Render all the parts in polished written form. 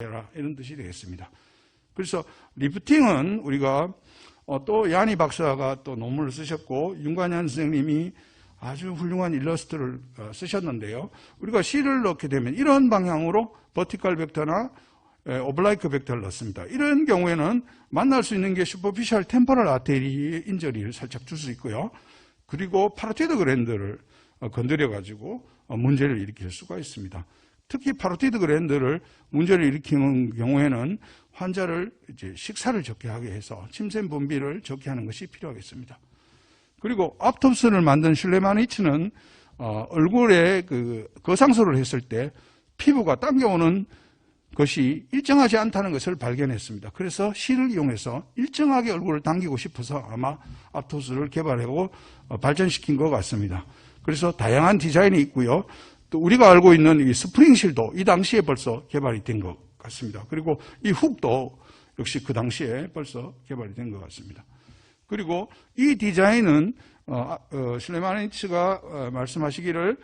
이런 뜻이 되겠습니다. 그래서 리프팅은 우리가 또 야니 박사가 또 논문을 쓰셨고 윤관현 선생님이 아주 훌륭한 일러스트를 쓰셨는데요. 우리가 C를 넣게 되면 이런 방향으로 버티컬 벡터나 오블라이크 벡터를 넣습니다. 이런 경우에는 만날 수 있는 게 슈퍼피셜 템포럴 아테리 인저리를 살짝 줄 수 있고요. 그리고 파로티드 그랜드를 건드려가지고 문제를 일으킬 수가 있습니다. 특히 파로티드 그랜드를 문제를 일으키는 경우에는 환자를 이제 식사를 적게 하게 해서 침샘 분비를 적게 하는 것이 필요하겠습니다. 그리고 앞톱스를 만든 슐레마니츠는 얼굴에 거상술을 했을 때 피부가 당겨오는 것이 일정하지 않다는 것을 발견했습니다. 그래서 C를 이용해서 일정하게 얼굴을 당기고 싶어서 아마 앞톱스를 개발하고 발전시킨 것 같습니다. 그래서 다양한 디자인이 있고요. 또 우리가 알고 있는 이 스프링실도 이 당시에 벌써 개발이 된 것 같습니다. 그리고 이 훅도 역시 그 당시에 벌써 개발이 된 것 같습니다. 그리고 이 디자인은 슐레마니츠가 말씀하시기를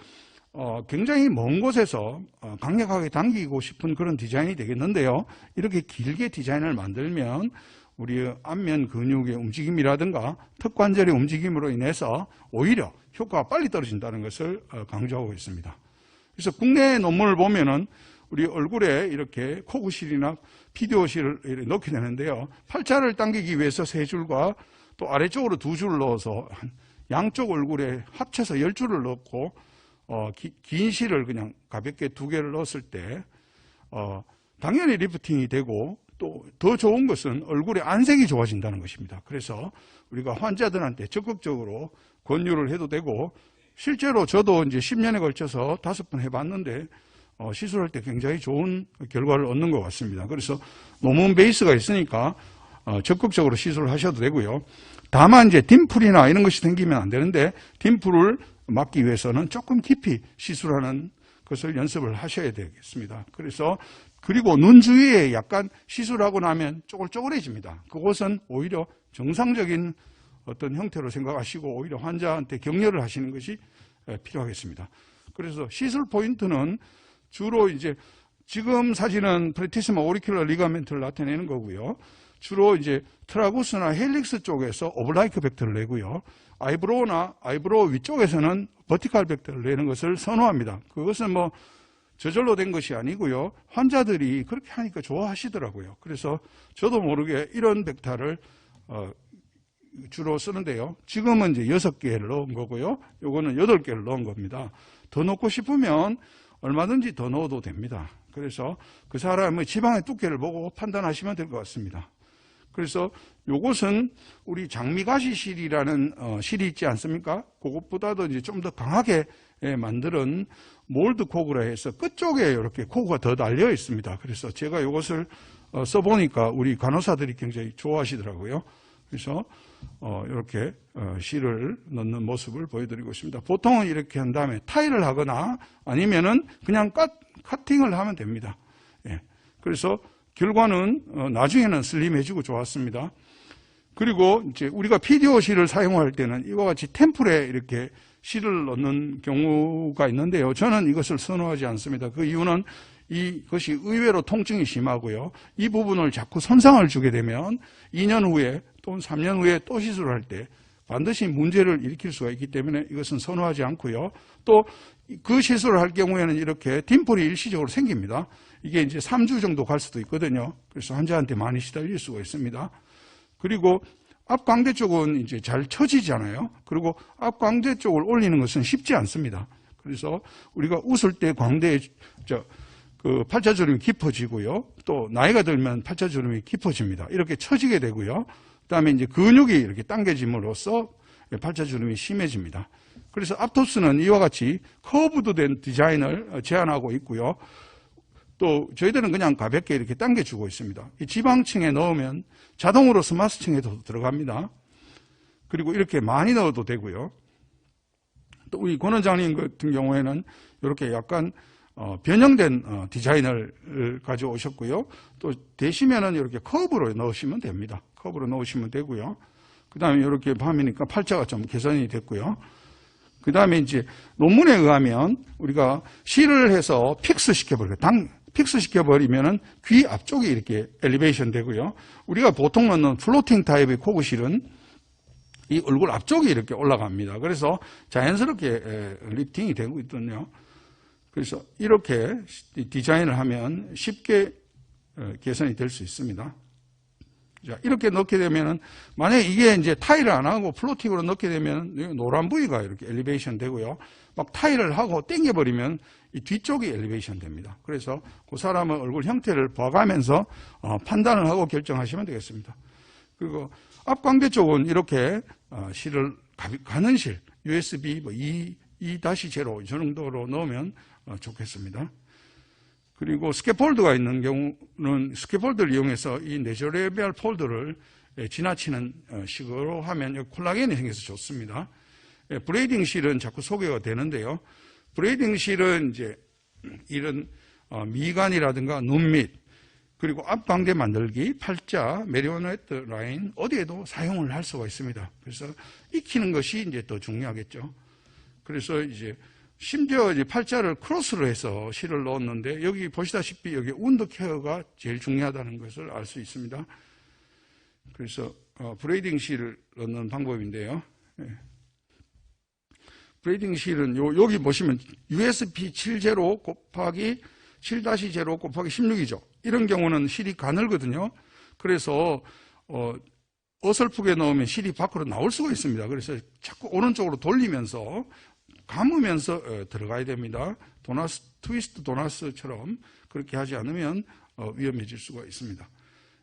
굉장히 먼 곳에서 강력하게 당기고 싶은 그런 디자인이 되겠는데요. 이렇게 길게 디자인을 만들면 우리 안면 근육의 움직임이라든가 턱관절의 움직임으로 인해서 오히려 효과가 빨리 떨어진다는 것을 강조하고 있습니다. 그래서 국내 논문을 보면은 우리 얼굴에 이렇게 코구실이나 피디오실을 넣게 되는데요. 팔자를 당기기 위해서 3줄과 또 아래쪽으로 2줄을 넣어서 양쪽 얼굴에 합쳐서 10줄을 넣고 긴 실을 그냥 가볍게 2개를 넣었을 때 당연히 리프팅이 되고 또 더 좋은 것은 얼굴의 안색이 좋아진다는 것입니다. 그래서 우리가 환자들한테 적극적으로 권유를 해도 되고 실제로 저도 이제 10년에 걸쳐서 5번 해봤는데 시술할 때 굉장히 좋은 결과를 얻는 것 같습니다. 그래서 논문 베이스가 있으니까 적극적으로 시술을 하셔도 되고요. 다만 이제 딤플이나 이런 것이 생기면 안 되는데 딤플을 막기 위해서는 조금 깊이 시술하는 것을 연습을 하셔야 되겠습니다. 그리고 눈 주위에 약간 시술하고 나면 쪼글쪼글해집니다. 그것은 오히려 정상적인 어떤 형태로 생각하시고 오히려 환자한테 격려를 하시는 것이 필요하겠습니다. 그래서 시술 포인트는 주로 이제 지금 사진은 프레티스마 오리큘러 리가멘트를 나타내는 거고요. 주로 이제 트라구스나 헬릭스 쪽에서 오블라이크 벡터를 내고요. 아이브로우나 아이브로우 위쪽에서는 버티컬 벡터를 내는 것을 선호합니다. 그것은 뭐 저절로 된 것이 아니고요. 환자들이 그렇게 하니까 좋아하시더라고요. 그래서 저도 모르게 이런 벡터를 주로 쓰는데요. 지금은 이제 6개를 넣은 거고요. 요거는 8개를 넣은 겁니다. 더 넣고 싶으면 얼마든지 더 넣어도 됩니다. 그래서 그 사람의 지방의 두께를 보고 판단하시면 될 것 같습니다. 그래서 요것은 우리 장미가시실이라는 실이 있지 않습니까? 그것보다도 이제 좀 더 강하게 만드는 몰드 코그라 해서 끝쪽에 이렇게 코그가 더 달려 있습니다. 그래서 제가 이것을 써보니까 우리 간호사들이 굉장히 좋아하시더라고요. 그래서 이렇게 실을 넣는 모습을 보여드리고 있습니다. 보통은 이렇게 한 다음에 타일을 하거나 아니면은 그냥 커팅을 하면 됩니다. 예. 그래서 결과는 나중에는 슬림해지고 좋았습니다. 그리고 이제 우리가 PDO 실을 사용할 때는 이와 같이 템플에 이렇게 실을 넣는 경우가 있는데요. 저는 이것을 선호하지 않습니다. 그 이유는 이것이 의외로 통증이 심하고요. 이 부분을 자꾸 손상을 주게 되면 2년 후에 또는 3년 후에 또 시술을 할 때 반드시 문제를 일으킬 수가 있기 때문에 이것은 선호하지 않고요. 또 그 시술을 할 경우에는 이렇게 딤플이 일시적으로 생깁니다. 이게 이제 3주 정도 갈 수도 있거든요. 그래서 환자한테 많이 시달릴 수가 있습니다. 그리고 앞광대 쪽은 이제 잘 처지잖아요. 그리고 앞광대 쪽을 올리는 것은 쉽지 않습니다. 그래서 우리가 웃을 때 광대에 팔자주름이 깊어지고요. 또 나이가 들면 팔자주름이 깊어집니다. 이렇게 처지게 되고요. 그다음에 이제 근육이 이렇게 당겨짐으로써 팔자주름이 심해집니다. 그래서 앞톱스는 이와 같이 커브드 된 디자인을 제안하고 있고요. 또 저희들은 그냥 가볍게 이렇게 당겨주고 있습니다. 이 지방층에 넣으면 자동으로 스마스층에도 들어갑니다. 그리고 이렇게 많이 넣어도 되고요. 또 우리 권 원장님 같은 경우에는 이렇게 약간 변형된 디자인을 가져오셨고요. 또 되시면은 이렇게 커브로 넣으시면 됩니다. 커브로 넣으시면 되고요. 그 다음에 이렇게 밤이니까 팔자가 좀 개선이 됐고요. 그 다음에 이제 논문에 의하면 우리가 실을 해서 픽스 시켜버려요. 픽스 시켜버리면은 귀 앞쪽이 이렇게 엘리베이션 되고요. 우리가 보통 넣는 플로팅 타입의 코그실은 이 얼굴 앞쪽이 이렇게 올라갑니다. 그래서 자연스럽게 리프팅이 되고 있거든요. 그래서 이렇게 디자인을 하면 쉽게 개선이 될 수 있습니다. 자, 이렇게 넣게 되면은, 만약에 이게 이제 타일을 안 하고 플로팅으로 넣게 되면 노란 부위가 이렇게 엘리베이션 되고요. 막 타일을 하고 당겨버리면 이 뒤쪽이 엘리베이션 됩니다. 그래서 그 사람의 얼굴 형태를 봐가면서 판단을 하고 결정하시면 되겠습니다. 그리고 앞광대 쪽은 이렇게 실을 가는 실, USB 2-0 이 정도로 넣으면 좋겠습니다. 그리고 스캐폴드가 있는 경우는 스캐폴드를 이용해서 이 내조레비알 폴드를 지나치는 식으로 하면 콜라겐이 생겨서 좋습니다. 브레이딩 실은 자꾸 소개가 되는데요. 브레이딩 실은 이제 이런 미간이라든가 눈 밑, 그리고 앞광대 만들기, 팔자, 메리오네트 라인 어디에도 사용을 할 수가 있습니다. 그래서 익히는 것이 이제 더 중요하겠죠. 그래서 이제 심지어 이제 팔자를 크로스로 해서 실을 넣었는데 여기 보시다시피 여기 운드 케어가 제일 중요하다는 것을 알 수 있습니다. 그래서 브레이딩 실을 넣는 방법인데요. 브레이딩 실은 여기 보시면 USB 70 곱하기 7-0 곱하기 16이죠. 이런 경우는 실이 가늘거든요. 그래서 어설프게 넣으면 실이 밖으로 나올 수가 있습니다. 그래서 자꾸 오른쪽으로 돌리면서 감으면서 들어가야 됩니다. 트위스트 도나스처럼 그렇게 하지 않으면 위험해질 수가 있습니다.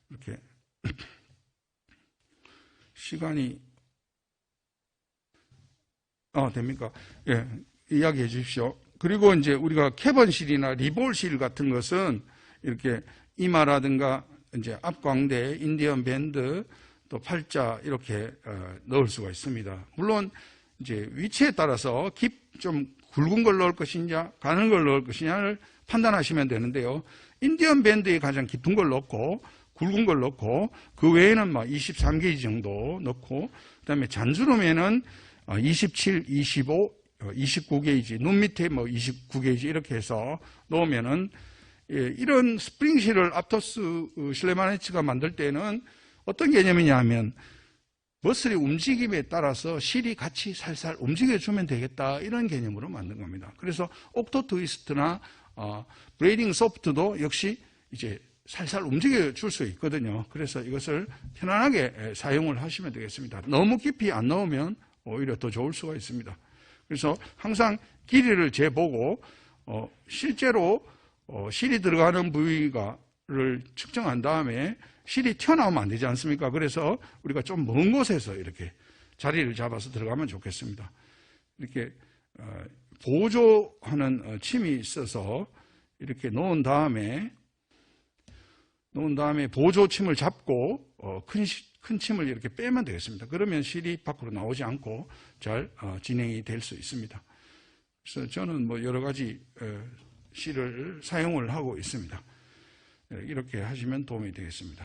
이렇게 시간이 됩니까? 예, 이야기해 주십시오. 그리고 이제 우리가 캐번실이나 리볼실 같은 것은 이렇게 이마라든가 이제 앞광대, 인디언 밴드, 또 팔자 이렇게 넣을 수가 있습니다. 물론 이제 위치에 따라서 좀 굵은 걸 넣을 것이냐, 가는 걸 넣을 것이냐를 판단하시면 되는데요. 인디언 밴드에 가장 깊은 걸 넣고, 굵은 걸 넣고, 그 외에는 막 23게이지 정도 넣고, 그 다음에 잔주름에는 27, 25, 29게이지, 눈 밑에 뭐 29게이지 이렇게 해서 넣으면은, 이런 스프링실을 앞토스 실레마네츠가 만들 때는 어떤 개념이냐 하면, 머슬의 움직임에 따라서 실이 같이 살살 움직여주면 되겠다 이런 개념으로 만든 겁니다. 그래서 옥토 트위스트나 브레이딩 소프트도 역시 이제 살살 움직여줄 수 있거든요. 그래서 이것을 편안하게 사용을 하시면 되겠습니다. 너무 깊이 안 넣으면 오히려 더 좋을 수가 있습니다. 그래서 항상 길이를 재보고 실제로 실이 들어가는 부위를 측정한 다음에 실이 튀어나오면 안 되지 않습니까? 그래서 우리가 좀 먼 곳에서 이렇게 자리를 잡아서 들어가면 좋겠습니다. 이렇게 보조하는 침이 있어서 이렇게 놓은 다음에 보조침을 잡고 큰 침을 이렇게 빼면 되겠습니다. 그러면 실이 밖으로 나오지 않고 잘 진행이 될 수 있습니다. 그래서 저는 뭐 여러 가지 실을 사용을 하고 있습니다. 이렇게 하시면 도움이 되겠습니다.